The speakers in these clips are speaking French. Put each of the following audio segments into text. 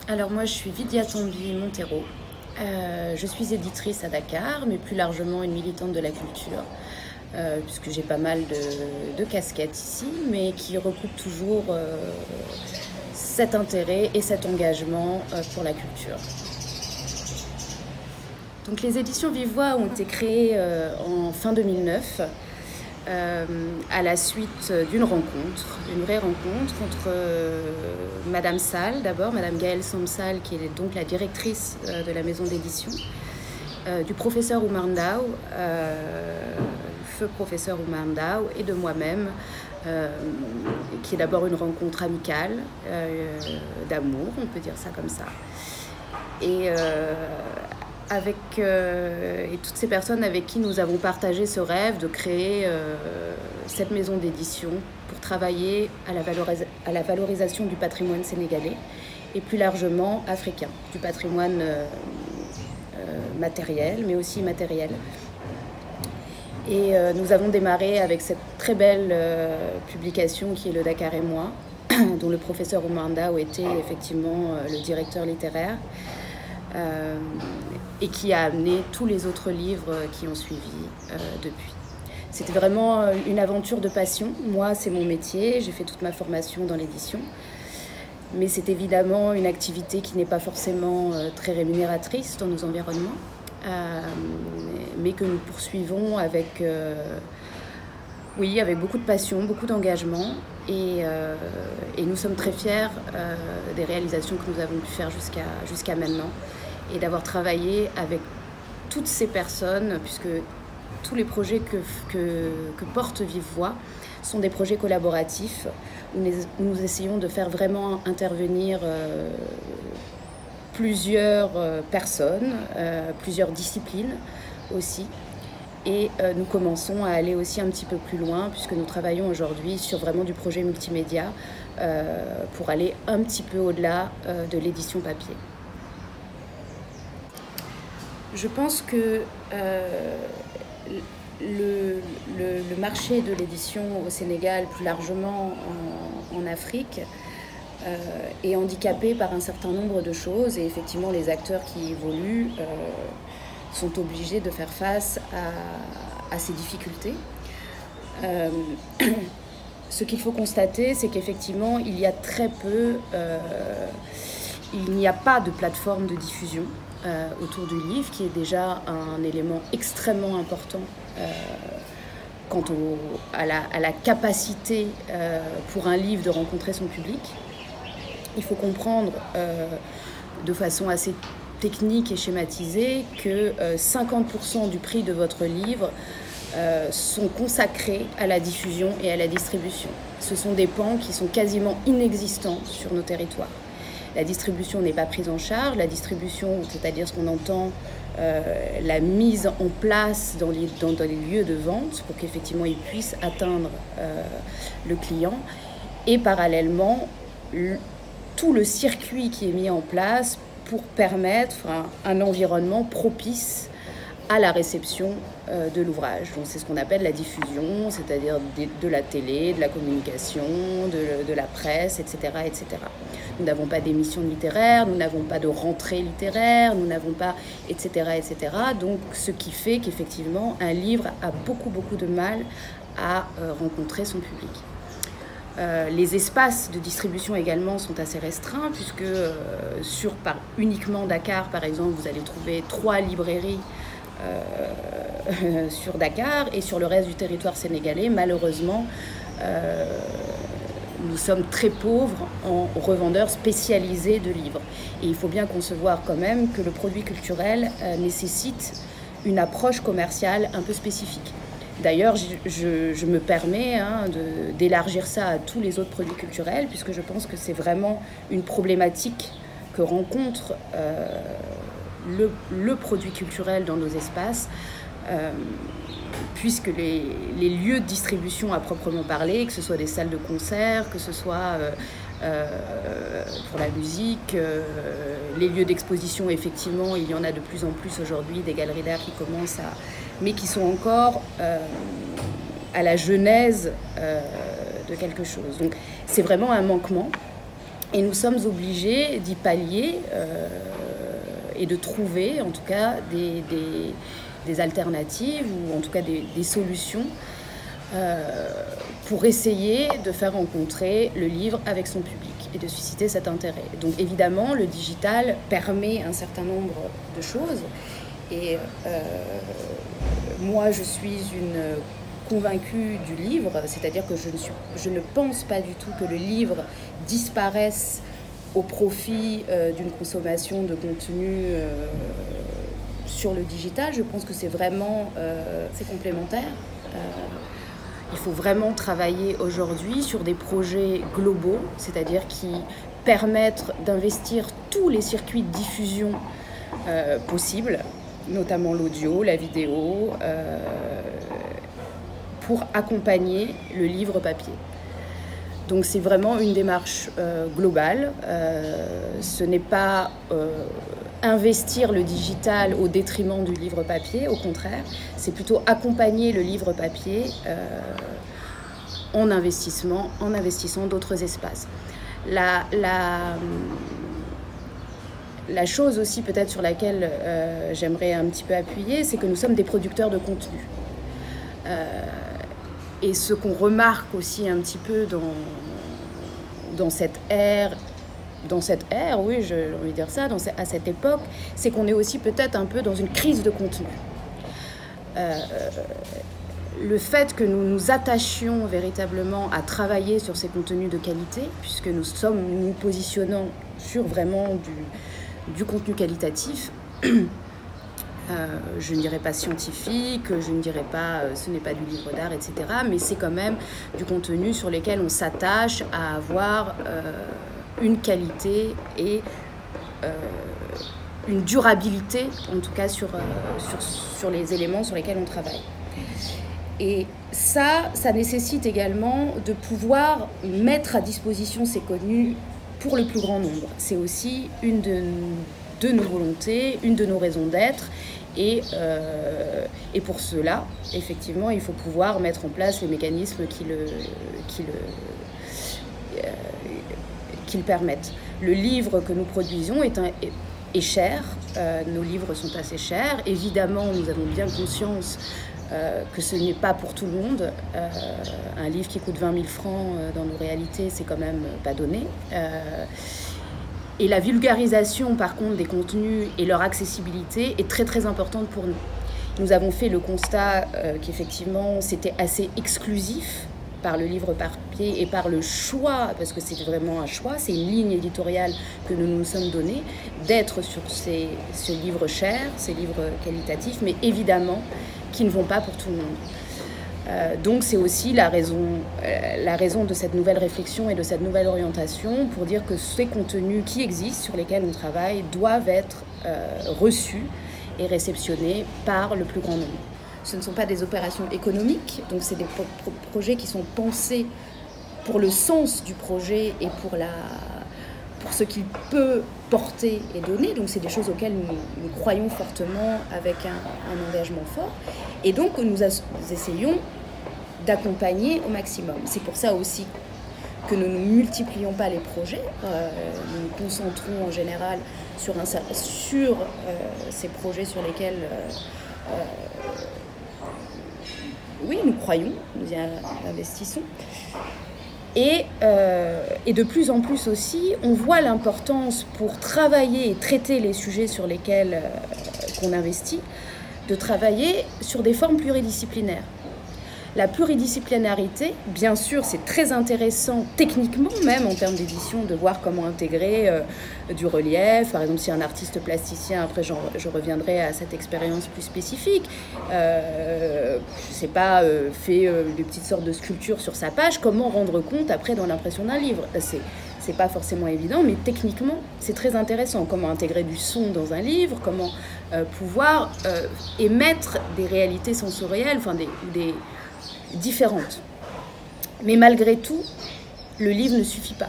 Alors moi je suis Vidia Tombi Montero. Je suis éditrice à Dakar, mais plus largement une militante de la culture, puisque j'ai pas mal de casquettes ici, mais qui recoupent toujours cet intérêt et cet engagement pour la culture. Donc les éditions Vive Voix ont été créées en fin 2009 à la suite d'une rencontre, d'une vraie rencontre entre Madame Sall, d'abord, Madame Gaëlle Samsal, qui est donc la directrice de la maison d'édition, du professeur Oumar Ndao, feu professeur Oumar Ndao, et de moi-même, qui est d'abord une rencontre amicale, d'amour, on peut dire ça comme ça. Et toutes ces personnes avec qui nous avons partagé ce rêve de créer cette maison d'édition pour travailler à la valorisation du patrimoine sénégalais et plus largement africain, du patrimoine matériel mais aussi immatériel. Et nous avons démarré avec cette très belle publication qui est Le Dakar et moi, dont le professeur Oumar Ndao était effectivement le directeur littéraire. Et qui a amené tous les autres livres qui ont suivi depuis. C'était vraiment une aventure de passion. Moi, c'est mon métier, j'ai fait toute ma formation dans l'édition. Mais c'est évidemment une activité qui n'est pas forcément très rémunératrice dans nos environnements, mais que nous poursuivons avec beaucoup de passion, beaucoup d'engagement. Et nous sommes très fiers des réalisations que nous avons pu faire jusqu'à maintenant, et d'avoir travaillé avec toutes ces personnes, puisque tous les projets que porte Vive Voix sont des projets collaboratifs, où nous essayons de faire vraiment intervenir plusieurs personnes, plusieurs disciplines aussi. Et nous commençons à aller aussi un petit peu plus loin, puisque nous travaillons aujourd'hui sur vraiment du projet multimédia pour aller un petit peu au-delà de l'édition papier. Je pense que le marché de l'édition au Sénégal, plus largement en Afrique, est handicapé par un certain nombre de choses. Et effectivement, les acteurs qui évoluent sont obligés de faire face à ces difficultés. Ce qu'il faut constater, c'est qu'effectivement, il y a très peu, il n'y a pas de plateforme de diffusion autour du livre, qui est déjà un élément extrêmement important quant à la capacité pour un livre de rencontrer son public. Il faut comprendre de façon assez technique et schématisée que 50% du prix de votre livre sont consacrés à la diffusion et à la distribution. Ce sont des pans qui sont quasiment inexistants sur nos territoires. La distribution n'est pas prise en charge. La distribution, c'est-à-dire ce qu'on entend, la mise en place dans les lieux de vente pour qu'effectivement ils puissent atteindre le client. Et parallèlement, tout le circuit qui est mis en place pour permettre un environnement propice à la réception de l'ouvrage. Donc c'est ce qu'on appelle la diffusion, c'est-à-dire de la télé, de la communication, de la presse, etc., etc. Nous n'avons pas d'émissions littéraires, nous n'avons pas de rentrée littéraire, nous n'avons pas, etc., etc. Donc ce qui fait qu'effectivement un livre a beaucoup de mal à rencontrer son public. Les espaces de distribution également sont assez restreints, puisque uniquement Dakar, par exemple, vous allez trouver 3 librairies sur Dakar, et sur le reste du territoire sénégalais, malheureusement, nous sommes très pauvres en revendeurs spécialisés de livres. Et il faut bien concevoir quand même que le produit culturel nécessite une approche commerciale un peu spécifique. D'ailleurs, je me permets d'élargir ça à tous les autres produits culturels, puisque je pense que c'est vraiment une problématique que rencontre le produit culturel dans nos espaces, puisque les lieux de distribution à proprement parler, que ce soit des salles de concert, que ce soit pour la musique, les lieux d'exposition, effectivement, il y en a de plus en plus aujourd'hui, des galeries d'art qui commencent mais qui sont encore à la genèse de quelque chose. Donc c'est vraiment un manquement. Et nous sommes obligés d'y pallier et de trouver en tout cas des alternatives ou en tout cas des solutions pour essayer de faire rencontrer le livre avec son public et de susciter cet intérêt. Donc évidemment, le digital permet un certain nombre de choses et moi je suis une convaincue du livre, c'est-à-dire que je ne pense pas du tout que le livre disparaisse au profit d'une consommation de contenu sur le digital. Je pense que c'est vraiment c'est complémentaire. Il faut vraiment travailler aujourd'hui sur des projets globaux, c'est-à-dire qui permettent d'investir tous les circuits de diffusion possibles, notamment l'audio, la vidéo, pour accompagner le livre papier. Donc c'est vraiment une démarche globale. Ce n'est pas investir le digital au détriment du livre papier, au contraire, c'est plutôt accompagner le livre papier en investissant d'autres espaces. La chose aussi peut-être sur laquelle j'aimerais un petit peu appuyer, c'est que nous sommes des producteurs de contenu. Et ce qu'on remarque aussi un petit peu dans cette ère, oui, j'ai envie de dire ça, à cette époque, c'est qu'on est aussi peut-être un peu dans une crise de contenu. Le fait que nous nous attachions véritablement à travailler sur ces contenus de qualité, puisque nous positionnons sur vraiment du contenu qualitatif, je ne dirais pas scientifique, je ne dirais pas ce n'est pas du livre d'art, etc. Mais c'est quand même du contenu sur lequel on s'attache à avoir une qualité et une durabilité, en tout cas sur les éléments sur lesquels on travaille. Et ça nécessite également de pouvoir mettre à disposition ces contenus pour le plus grand nombre. C'est aussi une de nos volontés, une de nos raisons d'être. Et pour cela, effectivement, il faut pouvoir mettre en place les mécanismes qui le permettent. Le livre que nous produisons est cher, nos livres sont assez chers. Évidemment, nous avons bien conscience que ce n'est pas pour tout le monde. Un livre qui coûte 20 000 francs dans nos réalités, c'est quand même pas donné. Et la vulgarisation, par contre, des contenus et leur accessibilité est très, très importante pour nous. Nous avons fait le constat qu'effectivement, c'était assez exclusif par le livre papier et par le choix, parce que c'est vraiment un choix, c'est une ligne éditoriale que nous nous sommes donnée, d'être sur ce livre cher, ces livres qualitatifs, mais évidemment qui ne vont pas pour tout le monde. Donc c'est aussi la raison de cette nouvelle réflexion et de cette nouvelle orientation pour dire que ces contenus qui existent, sur lesquels on travaille, doivent être reçus et réceptionnés par le plus grand nombre. Ce ne sont pas des opérations économiques, donc c'est des projets qui sont pensés pour le sens du projet et pour ce qu'il peut porter et donner. Donc c'est des choses auxquelles nous croyons fortement avec un engagement fort. Et donc nous essayons d'accompagner au maximum. C'est pour ça aussi que nous ne multiplions pas les projets. Nous nous concentrons en général sur ces projets sur lesquels oui, nous croyons, nous y investissons. Et de plus en plus aussi, on voit l'importance pour travailler et traiter les sujets sur lesquels qu'on investit, de travailler sur des formes pluridisciplinaires. La pluridisciplinarité, bien sûr, c'est très intéressant techniquement même en termes d'édition de voir comment intégrer du relief. Par exemple, si un artiste plasticien, après je reviendrai à cette expérience plus spécifique, je sais pas, fait des petites sortes de sculptures sur sa page, comment rendre compte après dans l'impression d'un livre? C'est pas forcément évident, mais techniquement, c'est très intéressant. Comment intégrer du son dans un livre, comment pouvoir émettre des réalités sensorielles, enfin des différentes. Mais malgré tout, le livre ne suffit pas.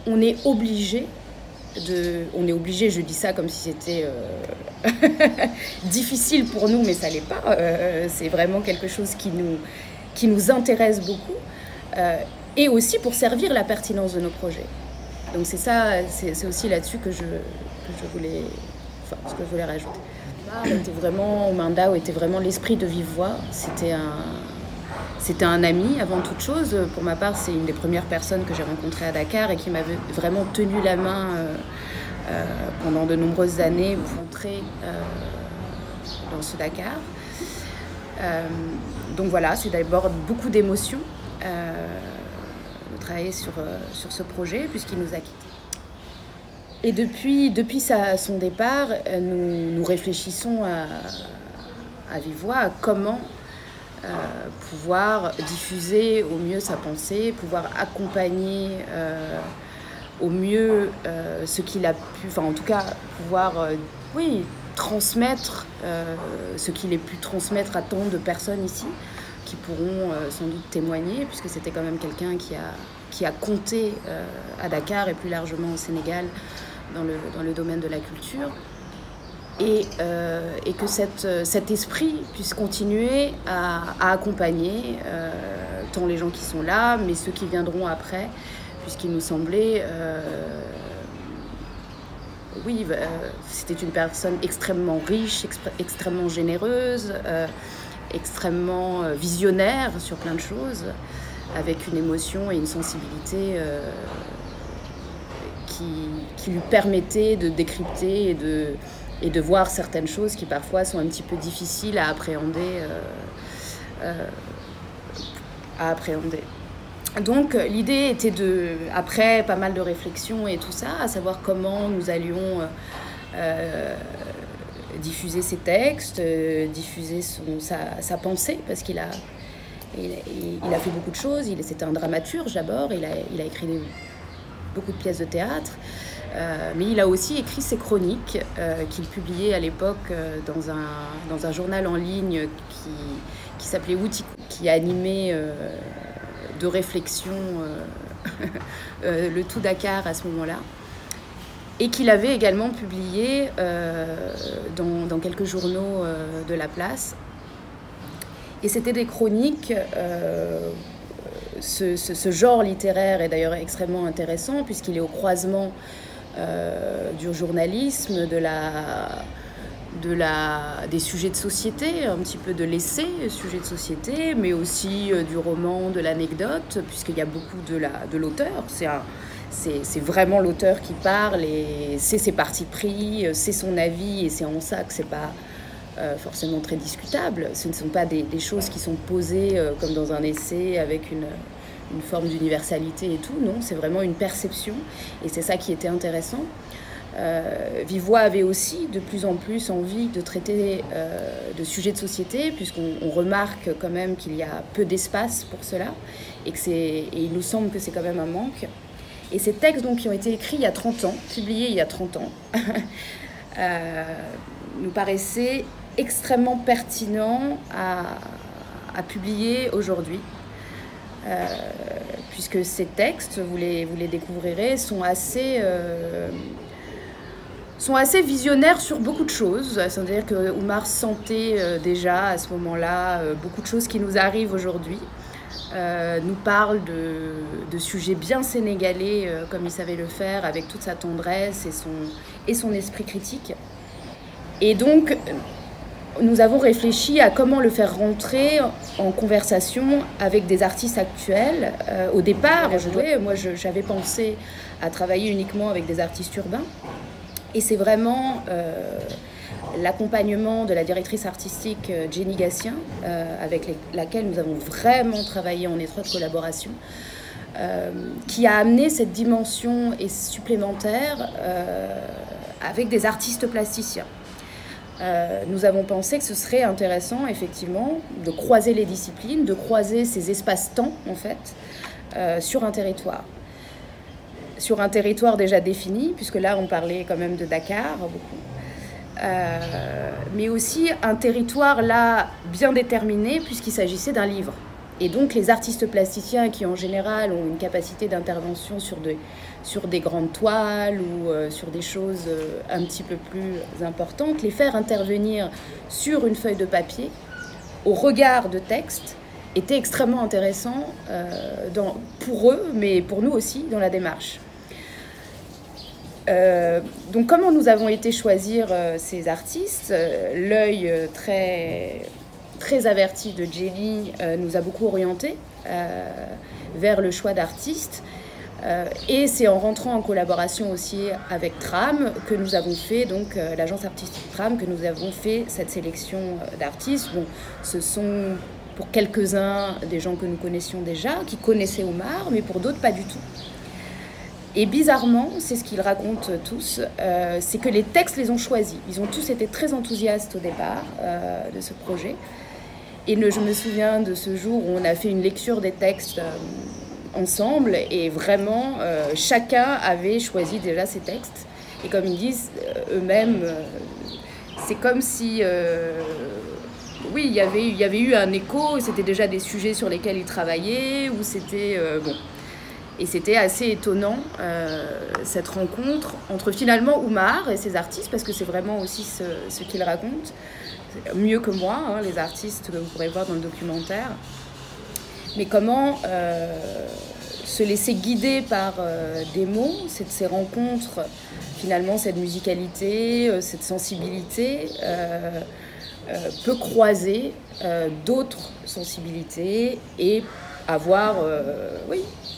On est obligé, je dis ça comme si c'était difficile pour nous, mais ça l'est pas. C'est vraiment quelque chose qui nous intéresse beaucoup, et aussi pour servir la pertinence de nos projets. Donc c'est ça, c'est aussi là-dessus que je voulais, enfin, ce que je voulais rajouter. Mandao était vraiment l'esprit de Vive Voix. C'était un ami avant toute chose. Pour ma part, c'est une des premières personnes que j'ai rencontrées à Dakar et qui m'avait vraiment tenu la main pendant de nombreuses années pour entrer dans ce Dakar. Donc voilà, c'est d'abord beaucoup d'émotions de travailler sur ce projet puisqu'il nous a quittés. Et depuis son départ, nous réfléchissons à vive voix à comment pouvoir diffuser au mieux sa pensée, pouvoir accompagner au mieux ce qu'il a pu, enfin en tout cas pouvoir transmettre ce qu'il ait pu transmettre à tant de personnes ici qui pourront sans doute témoigner, puisque c'était quand même quelqu'un qui a compté à Dakar et plus largement au Sénégal dans le domaine de la culture. Et que cet esprit puisse continuer à accompagner tant les gens qui sont là, mais ceux qui viendront après, puisqu'il nous semblait... c'était une personne extrêmement riche, extrêmement généreuse, extrêmement visionnaire sur plein de choses, avec une émotion et une sensibilité qui lui permettait de décrypter et de voir certaines choses qui parfois sont un petit peu difficiles à appréhender. Donc l'idée était après pas mal de réflexions et tout ça, à savoir comment nous allions diffuser ses textes, diffuser sa pensée, parce qu'il a fait beaucoup de choses. C'était un dramaturge d'abord, il a écrit beaucoup de pièces de théâtre, mais il a aussi écrit ses chroniques qu'il publiait à l'époque dans un journal en ligne qui s'appelait Wouti, qui animait de réflexion le tout Dakar à ce moment-là, et qu'il avait également publié dans quelques journaux de la place. Et c'était des chroniques. Ce genre littéraire est d'ailleurs extrêmement intéressant puisqu'il est au croisement du journalisme, des sujets de société, un petit peu de l'essai, sujet de société, mais aussi du roman, de l'anecdote, puisqu'il y a beaucoup de l'auteur. C'est vraiment l'auteur qui parle et c'est ses partis pris, c'est son avis, et c'est en ça que c'est pas forcément très discutable. Ce ne sont pas des choses qui sont posées comme dans un essai avec une forme d'universalité et tout. Non, c'est vraiment une perception et c'est ça qui était intéressant. Vive Voix avait aussi de plus en plus envie de traiter de sujets de société, puisqu'on remarque quand même qu'il y a peu d'espace pour cela et il nous semble que c'est quand même un manque. Et ces textes donc, qui ont été écrits il y a 30 ans, publiés il y a 30 ans, nous paraissaient extrêmement pertinents à publier aujourd'hui. Puisque ces textes, vous les découvrirez, sont assez visionnaires sur beaucoup de choses. C'est-à-dire que Oumar sentait déjà à ce moment-là beaucoup de choses qui nous arrivent aujourd'hui. Nous parle de sujets bien sénégalais comme il savait le faire, avec toute sa tendresse et son esprit critique. Et donc, nous avons réfléchi à comment le faire rentrer en conversation avec des artistes actuels. Au départ, j'avais pensé à travailler uniquement avec des artistes urbains. Et c'est vraiment l'accompagnement de la directrice artistique Jenny Gatien, avec laquelle nous avons vraiment travaillé en étroite collaboration, qui a amené cette dimension supplémentaire avec des artistes plasticiens. Nous avons pensé que ce serait intéressant, effectivement, de croiser les disciplines, de croiser ces espaces-temps, en fait, sur un territoire. Sur un territoire déjà défini, puisque là, on parlait quand même de Dakar, beaucoup. Mais aussi un territoire, là, bien déterminé, puisqu'il s'agissait d'un livre. Et donc, les artistes plasticiens qui, en général, ont une capacité d'intervention sur des grandes toiles ou sur des choses un petit peu plus importantes, les faire intervenir sur une feuille de papier, au regard de texte, était extrêmement intéressant pour eux, mais pour nous aussi, dans la démarche. Donc comment nous avons été choisir ces artistes, l'œil très averti de Jenny nous a beaucoup orientés vers le choix d'artistes. Et c'est en rentrant en collaboration aussi avec Tram que nous avons fait, donc l'agence artistique Tram, que nous avons fait cette sélection d'artistes. Bon, ce sont pour quelques-uns des gens que nous connaissions déjà, qui connaissaient Oumar, mais pour d'autres pas du tout. Et bizarrement, c'est ce qu'ils racontent tous, c'est que les textes les ont choisis. Ils ont tous été très enthousiastes au départ de ce projet. Et je me souviens de ce jour où on a fait une lecture des textes ensemble, et vraiment chacun avait choisi déjà ses textes. Et comme ils disent eux-mêmes, c'est comme si oui, il y avait eu un écho, c'était déjà des sujets sur lesquels ils travaillaient, ou c'était bon. Et c'était assez étonnant cette rencontre entre finalement Oumar et ses artistes, parce que c'est vraiment aussi ce qu'il raconte mieux que moi, hein, les artistes que vous pourrez voir dans le documentaire. Mais comment se laisser guider par des mots, ces rencontres, finalement cette musicalité, cette sensibilité peut croiser d'autres sensibilités et avoir,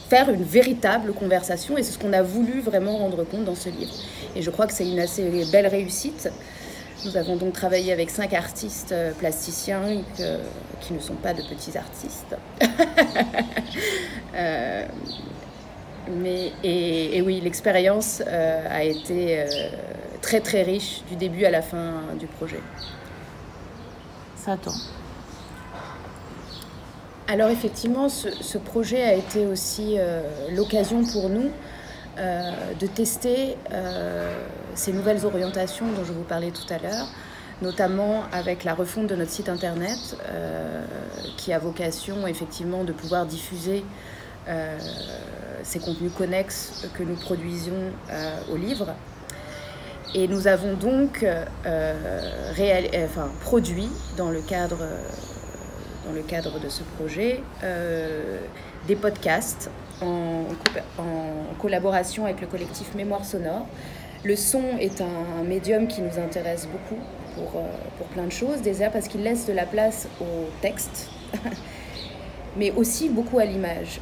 faire une véritable conversation. Et c'est ce qu'on a voulu vraiment rendre compte dans ce livre. Et je crois que c'est une assez belle réussite. Nous avons donc travaillé avec 5 artistes plasticiens qui ne sont pas de petits artistes. Et oui, l'expérience a été très très riche du début à la fin du projet. Satan. Alors effectivement, ce projet a été aussi l'occasion pour nous de tester ces nouvelles orientations dont je vous parlais tout à l'heure, notamment avec la refonte de notre site internet qui a vocation effectivement de pouvoir diffuser ces contenus connexes que nous produisions au livre. Et nous avons donc produit dans le cadre de ce projet des podcasts en collaboration avec le collectif Mémoire Sonore. Le son est un médium qui nous intéresse beaucoup pour plein de choses, déjà parce qu'il laisse de la place au texte, mais aussi beaucoup à l'image.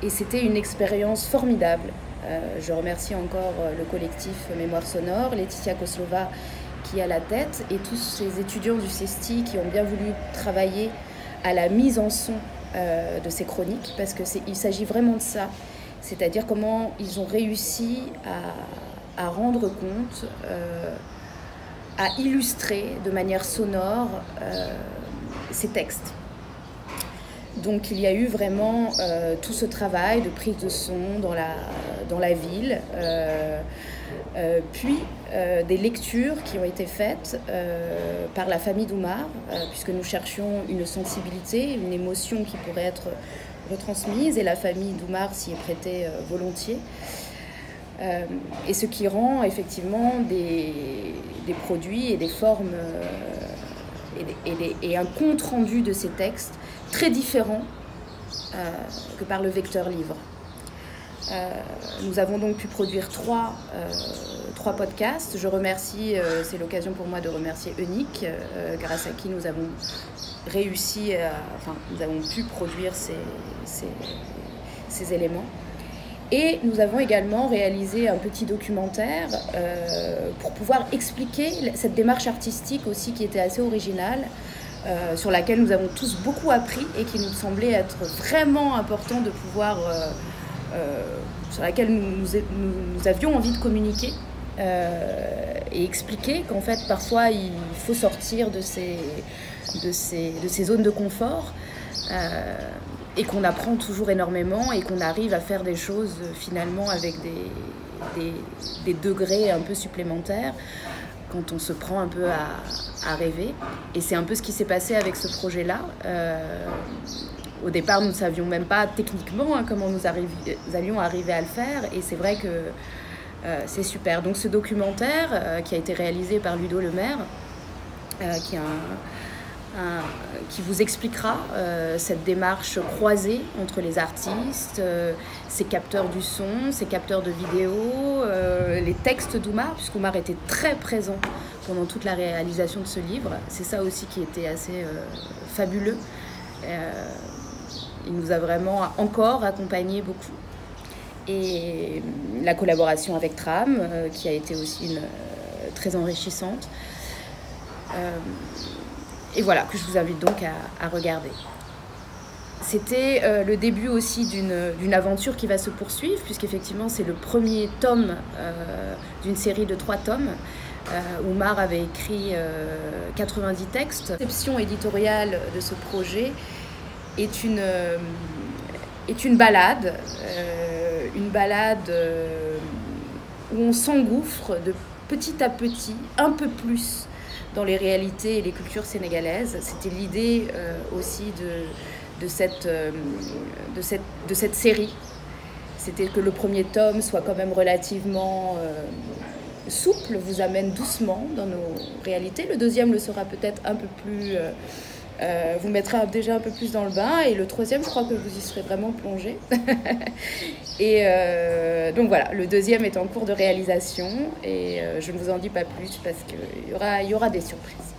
Et c'était une expérience formidable. Je remercie encore le collectif Mémoire Sonore, Laetitia Koslova qui est à la tête, et tous ces étudiants du CESTI qui ont bien voulu travailler à la mise en son de ces chroniques, parce qu'il s'agit vraiment de ça, c'est-à-dire comment ils ont réussi à rendre compte, à illustrer de manière sonore ces textes. Donc il y a eu vraiment tout ce travail de prise de son dans la ville, puis des lectures qui ont été faites par la famille d'Oumar, puisque nous cherchions une sensibilité, une émotion qui pourrait être retransmise, et la famille d'Oumar s'y est prêtée volontiers. Et ce qui rend effectivement des produits et des formes et un compte-rendu de ces textes très différents que par le vecteur livre. Nous avons donc pu produire trois podcasts. Je remercie, c'est l'occasion pour moi de remercier Eunic, grâce à qui nous avons réussi, nous avons pu produire ces éléments. Et nous avons également réalisé un petit documentaire pour pouvoir expliquer cette démarche artistique aussi qui était assez originale, sur laquelle nous avons tous beaucoup appris et qui nous semblait être vraiment important de pouvoir, sur laquelle nous avions envie de communiquer et expliquer qu'en fait parfois il faut sortir de ces zones de confort. Et qu'on apprend toujours énormément et qu'on arrive à faire des choses finalement avec des degrés un peu supplémentaires quand on se prend un peu à rêver. Et c'est un peu ce qui s'est passé avec ce projet-là. Au départ, nous ne savions même pas techniquement comment nous allions arriver à le faire, et c'est vrai que c'est super. Donc ce documentaire qui a été réalisé par Ludo Lemaire, qui est qui vous expliquera cette démarche croisée entre les artistes, ces capteurs du son, ces capteurs de vidéo, les textes d'Oumar, puisqu'Oumar était très présent pendant toute la réalisation de ce livre. C'est ça aussi qui était assez fabuleux. Il nous a vraiment encore accompagnés beaucoup. Et la collaboration avec Tram, qui a été aussi très enrichissante. Et voilà, que je vous invite donc à regarder. C'était le début aussi d'une aventure qui va se poursuivre, puisqu'effectivement c'est le premier tome d'une série de 3 tomes. Oumar avait écrit 90 textes. La conception éditoriale de ce projet est une balade, où on s'engouffre de petit à petit, un peu plus dans les réalités et les cultures sénégalaises. C'était l'idée aussi de cette série. C'était que le premier tome soit quand même relativement souple, vous amène doucement dans nos réalités. Le deuxième le sera peut-être un peu plus... vous mettra déjà un peu plus dans le bain. Et le troisième, je crois que vous y serez vraiment plongé. Et donc voilà, le deuxième est en cours de réalisation. Et je ne vous en dis pas plus parce qu'il y aura des surprises.